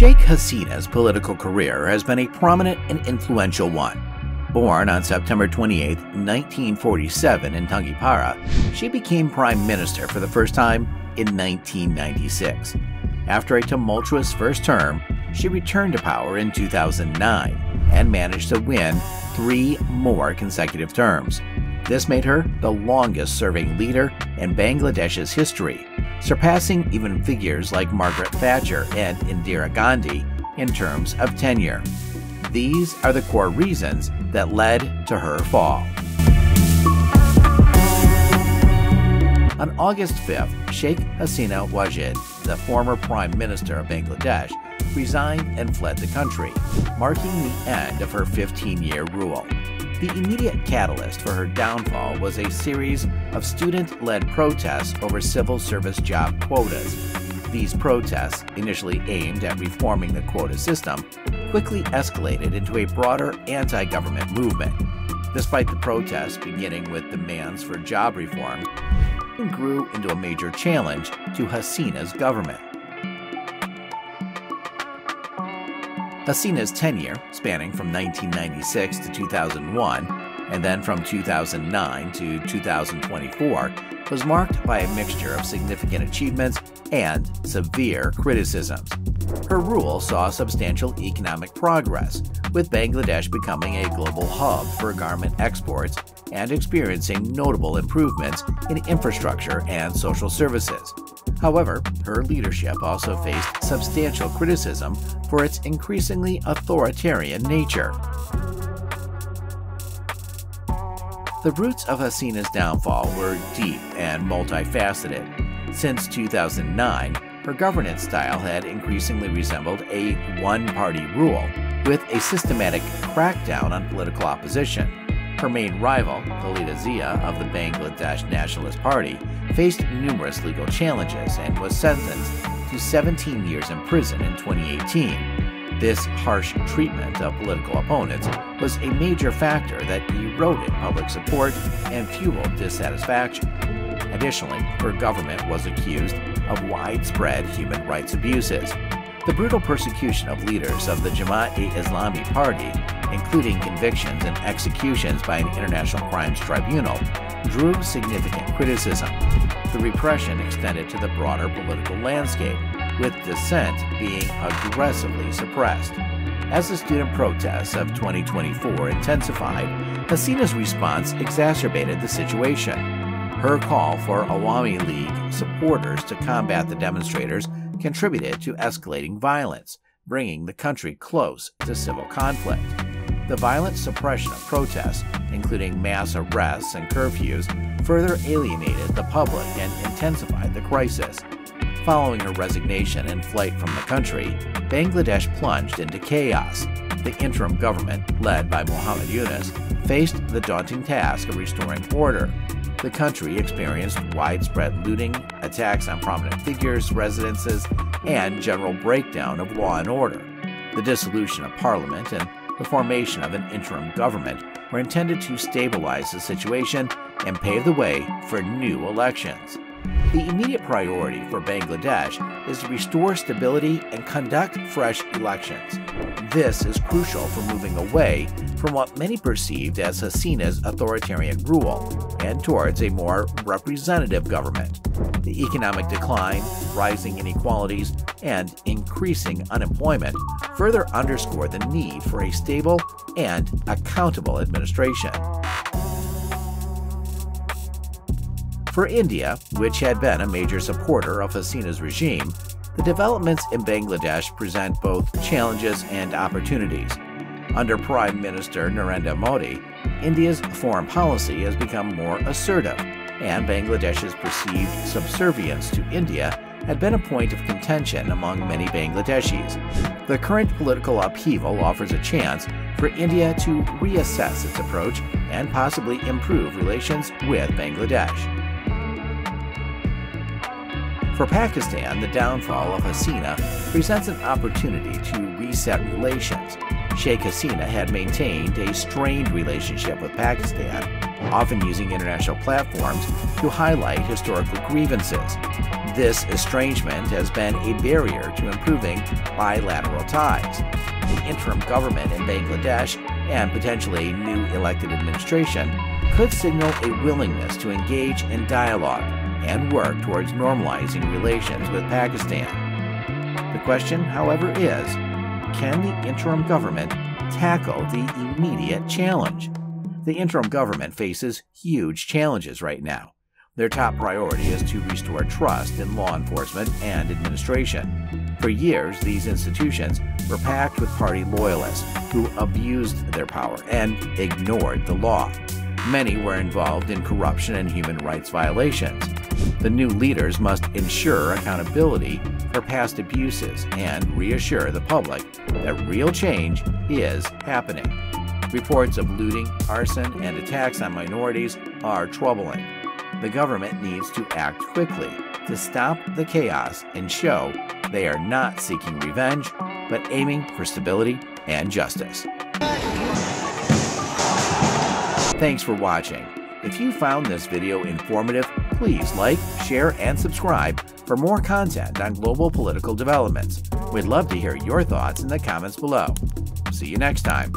Sheikh Hasina's political career has been a prominent and influential one. Born on September 28, 1947 in Tangipara, she became prime minister for the first time in 1996. After a tumultuous first term, she returned to power in 2009 and managed to win 3 more consecutive terms. This made her the longest-serving leader in Bangladesh's history, surpassing even figures like Margaret Thatcher and Indira Gandhi in terms of tenure. These are the core reasons that led to her fall. On August 5th, Sheikh Hasina Wajid, the former Prime Minister of Bangladesh, resigned and fled the country, marking the end of her 15-year rule. The immediate catalyst for her downfall was a series of student-led protests over civil service job quotas. These protests, initially aimed at reforming the quota system, quickly escalated into a broader anti-government movement. Despite the protests beginning with demands for job reform, it grew into a major challenge to Hasina's government. Hasina's tenure, spanning from 1996 to 2001, and then from 2009 to 2024, was marked by a mixture of significant achievements and severe criticisms. Her rule saw substantial economic progress, with Bangladesh becoming a global hub for garment exports and experiencing notable improvements in infrastructure and social services. However, her leadership also faced substantial criticism for its increasingly authoritarian nature. The roots of Hasina's downfall were deep and multifaceted. Since 2009, her governance style had increasingly resembled a one-party rule, with a systematic crackdown on political opposition. Her main rival, Khalida Zia of the Bangladesh Nationalist Party, faced numerous legal challenges and was sentenced to 17 years in prison in 2018. This harsh treatment of political opponents was a major factor that eroded public support and fueled dissatisfaction. Additionally, her government was accused of widespread human rights abuses. The brutal persecution of leaders of the Jamaat-e-Islami Party, including convictions and executions by an international crimes tribunal, drew significant criticism. The repression extended to the broader political landscape, with dissent being aggressively suppressed. As the student protests of 2024 intensified, Hasina's response exacerbated the situation. Her call for Awami League supporters to combat the demonstrators contributed to escalating violence, bringing the country close to civil conflict. The violent suppression of protests, including mass arrests and curfews, further alienated the public and intensified the crisis. Following her resignation and flight from the country, Bangladesh plunged into chaos. The interim government, led by Muhammad Yunus, faced the daunting task of restoring order. The country experienced widespread looting, attacks on prominent figures, residences, and general breakdown of law and order. The dissolution of parliament and the formation of an interim government were intended to stabilize the situation and pave the way for new elections. The immediate priority for Bangladesh is to restore stability and conduct fresh elections. This is crucial for moving away from what many perceived as Hasina's authoritarian rule and towards a more representative government. The economic decline, rising inequalities, and increasing unemployment further underscore the need for a stable and accountable administration. For India, which had been a major supporter of Hasina's regime, the developments in Bangladesh present both challenges and opportunities. Under Prime Minister Narendra Modi, India's foreign policy has become more assertive, and Bangladesh's perceived subservience to India had been a point of contention among many Bangladeshis. The current political upheaval offers a chance for India to reassess its approach and possibly improve relations with Bangladesh. For Pakistan, the downfall of Hasina presents an opportunity to reset relations. Sheikh Hasina had maintained a strained relationship with Pakistan, often using international platforms to highlight historical grievances. This estrangement has been a barrier to improving bilateral ties. The interim government in Bangladesh and potentially a new elected administration could signal a willingness to engage in dialogue and work towards normalizing relations with Pakistan. The question, however, is, can the interim government tackle the immediate challenge? The interim government faces huge challenges right now. Their top priority is to restore trust in law enforcement and administration. For years, these institutions were packed with party loyalists who abused their power and ignored the law. Many were involved in corruption and human rights violations. The new leaders must ensure accountability for past abuses and reassure the public that real change is happening. Reports of looting, arson, and attacks on minorities are troubling. The government needs to act quickly to stop the chaos and show they are not seeking revenge, but aiming for stability and justice. Thanks for watching. If you found this video informative, please like, share, and subscribe for more content on global political developments. We'd love to hear your thoughts in the comments below. See you next time.